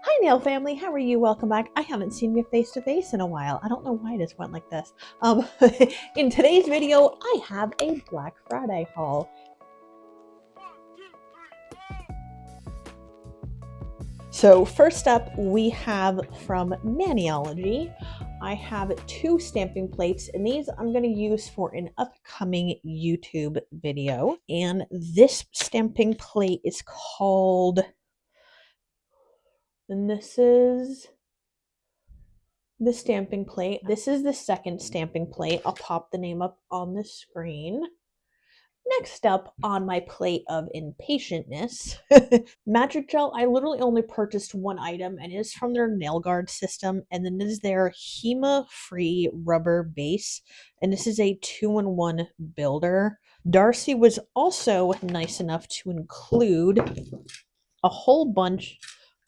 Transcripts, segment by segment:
Hi nail family, how are you? Welcome back. I haven't seen you face to face in a while. I don't know why this went like this. In today's video, I have a Black Friday haul. So first up, we have from Maniology. I have 2 stamping plates, and these I'm going to use for an upcoming YouTube video. And this stamping plate is called, and this is the stamping plate. This is the second stamping plate. I'll pop the name up on the screen. Next up on my plate of impatientness, Magic Gel. I literally only purchased one item, and it is from their nail guard system, and then this is their HEMA-free rubber base, and this is a 2-in-1 builder. Darcy was also nice enough to include a whole bunch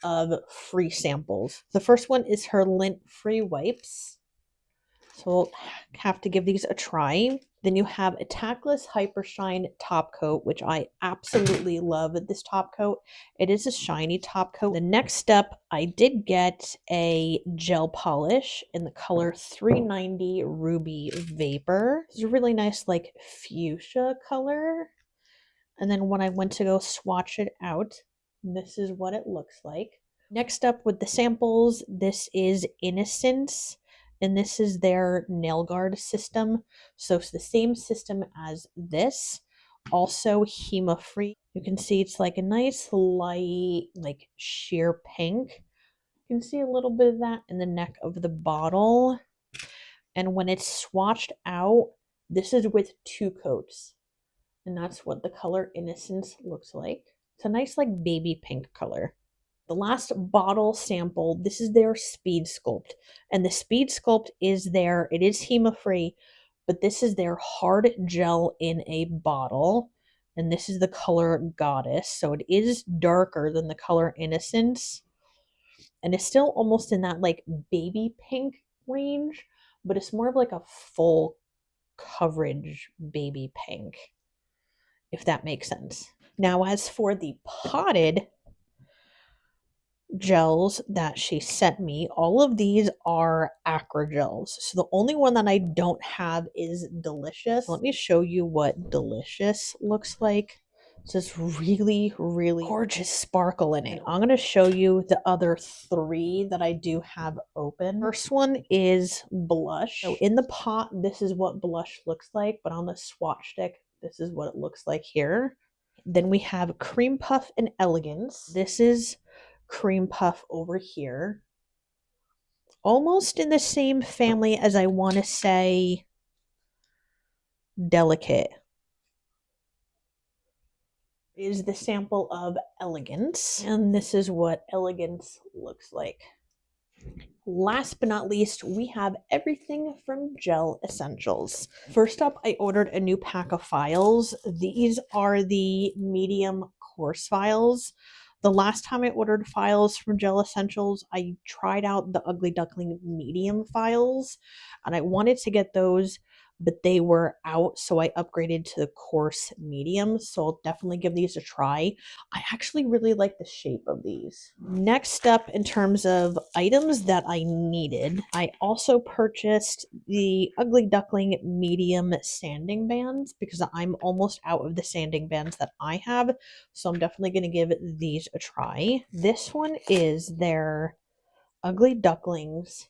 of free samples. The first one is her lint-free wipes. So we'll have to give these a try. Then you have a Tackless Hypershine top coat, which I absolutely love this top coat. It is a shiny top coat. The next step, I did get a gel polish in the color 390 Ruby Vapor. It's a really nice like fuchsia color. And then when I went to go swatch it out, this is what it looks like. Next up with the samples, this is Innocence, and this is their nail guard system. So it's the same system as this, also HEMA free. You can see it's like a nice light, like sheer pink. You can see a little bit of that in the neck of the bottle. And when it's swatched out, this is with 2 coats. And that's what the color Innocence looks like. It's a nice like baby pink color. The last bottle sample, this is their Speed Sculpt. And the Speed Sculpt is their, it is HEMA free, but this is their hard gel in a bottle. And this is the color Goddess. So it is darker than the color Innocence. And it's still almost in that like baby pink range, but it's more of like a full coverage baby pink, if that makes sense. Now, as for the potted gels that she sent me, all of these are acra gels. So the only one that I don't have is Delicious. Let me show you what Delicious looks like. It's this really, really gorgeous sparkle in it. I'm going to show you the other 3 that I do have open. First one is blush. So in the pot, this is what blush looks like, but on the swatch stick, this is what it looks like here. Then we have Cream Puff and Elegance. This is Cream Puff over here. Almost in the same family as, I want to say, Delicate. Is the sample of Elegance. And this is what Elegance looks like. Last but not least, we have everything from Gel Essentialz. First up, I ordered a new pack of files. These are the medium coarse files. The last time I ordered files from Gel Essentialz, I tried out the Ugly Duckling medium files, and I wanted to get those, but they were out, so I upgraded to the coarse medium. So I'll definitely give these a try. I actually really like the shape of these. Next up, in terms of items that I needed, I also purchased the Ugly Duckling medium sanding bands because I'm almost out of the sanding bands that I have. So I'm definitely going to give these a try. This one is their Ugly Ducklings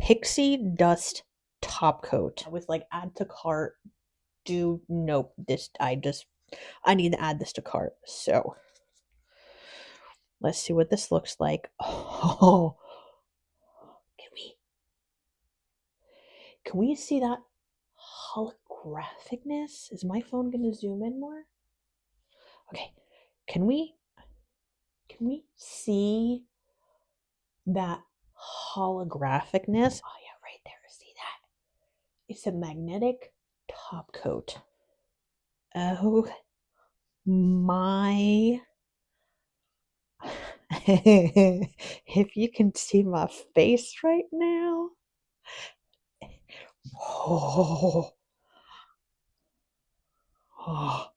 Pixie Dust top coat. I was like, add to cart. Nope, I need to add this to cart. So let's see what this looks like. Oh, can we see that holographicness? Is my phone gonna zoom in more? Okay, can we see that holographicness? Oh yeah, right there. See that? It's a magnetic top coat. Oh my. If you can see my face right now. Oh. Oh.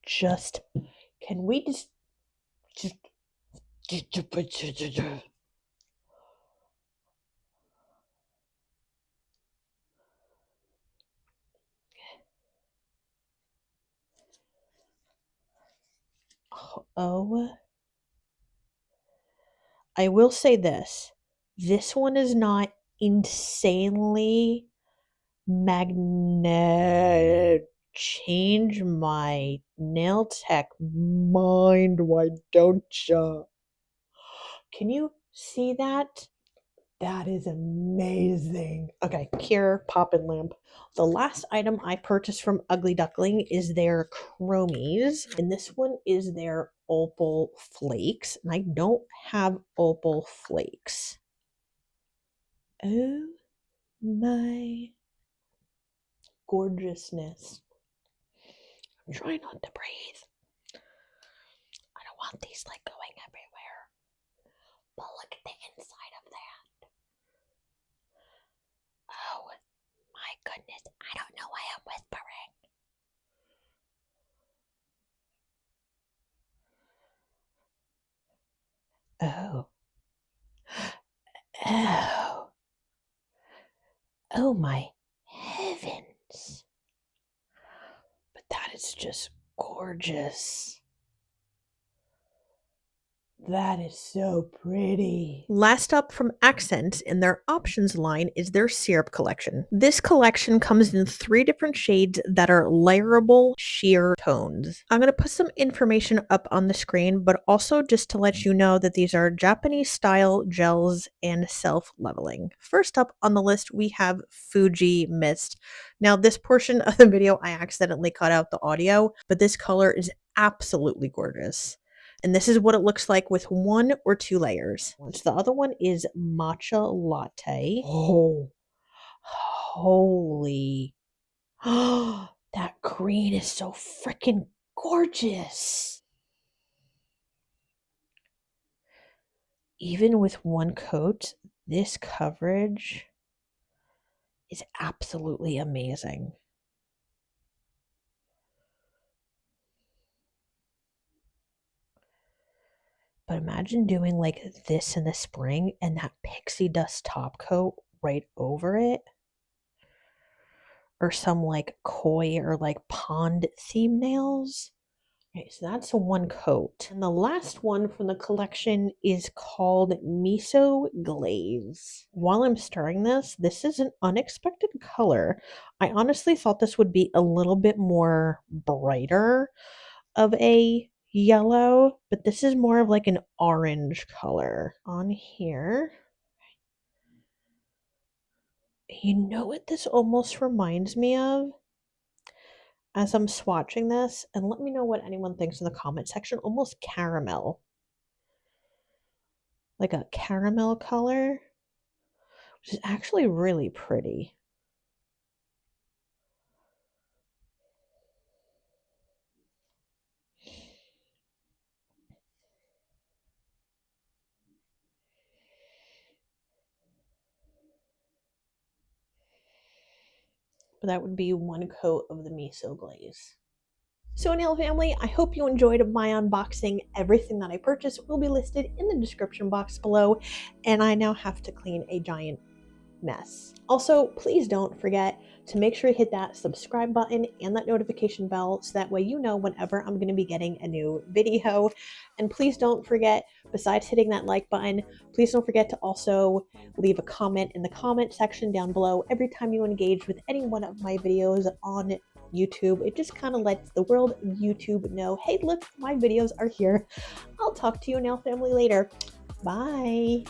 Just Can we just oh, I will say this. This one is not insanely magnet. Change my nail tech mind, why don't ya? Can you see that? That is amazing. Okay, here, poppin' lamp. The last item I purchased from Ugly Duckling is their Chromies, and this one is their Opal Flakes, and I don't have Opal Flakes. Oh my gorgeousness. I'm trying not to breathe. I don't want these like going everywhere. But look at the inside of that. Oh my goodness. I don't know why I'm whispering. Oh. Oh. Oh my heavens. But that is just gorgeous. That is so pretty. Last up from Accent in their options line is their syrup collection. This collection comes in 3 different shades that are layerable sheer tones. I'm going to put some information up on the screen, but also just to let you know that these are Japanese style gels and self-leveling. First up on the list, we have Fuji Mist. Now this portion of the video, I accidentally cut out the audio, but this color is absolutely gorgeous. And this is what it looks like with 1 or 2 layers. The other one is Matcha Latte. Oh, holy. That green is so freaking gorgeous. Even with 1 coat, this coverage is absolutely amazing. But imagine doing like this in the spring and that pixie dust top coat right over it. Or some like koi or like pond theme nails. Okay, so that's 1 coat. And the last one from the collection is called Miso Glaze. While I'm stirring this is an unexpected color. I honestly thought this would be a little bit more brighter of a yellow, but this is more of like an orange color on here. You know what this almost reminds me of? As I'm swatching this, and let me know what anyone thinks in the comment section, almost caramel. Like a caramel color, which is actually really pretty. But that would be 1 coat of the miso glaze. So nail family, I hope you enjoyed my unboxing. Everything that I purchased will be listed in the description box below, and I now have to clean a giant mess. Also, please don't forget to make sure you hit that subscribe button and that notification bell so that way you know whenever I'm going to be getting a new video. And please don't forget, besides hitting that like button, please don't forget to also leave a comment in the comment section down below every time you engage with any one of my videos on YouTube. It just kind of lets the world of YouTube know, hey, look, my videos are here. I'll talk to you nail family later. Bye.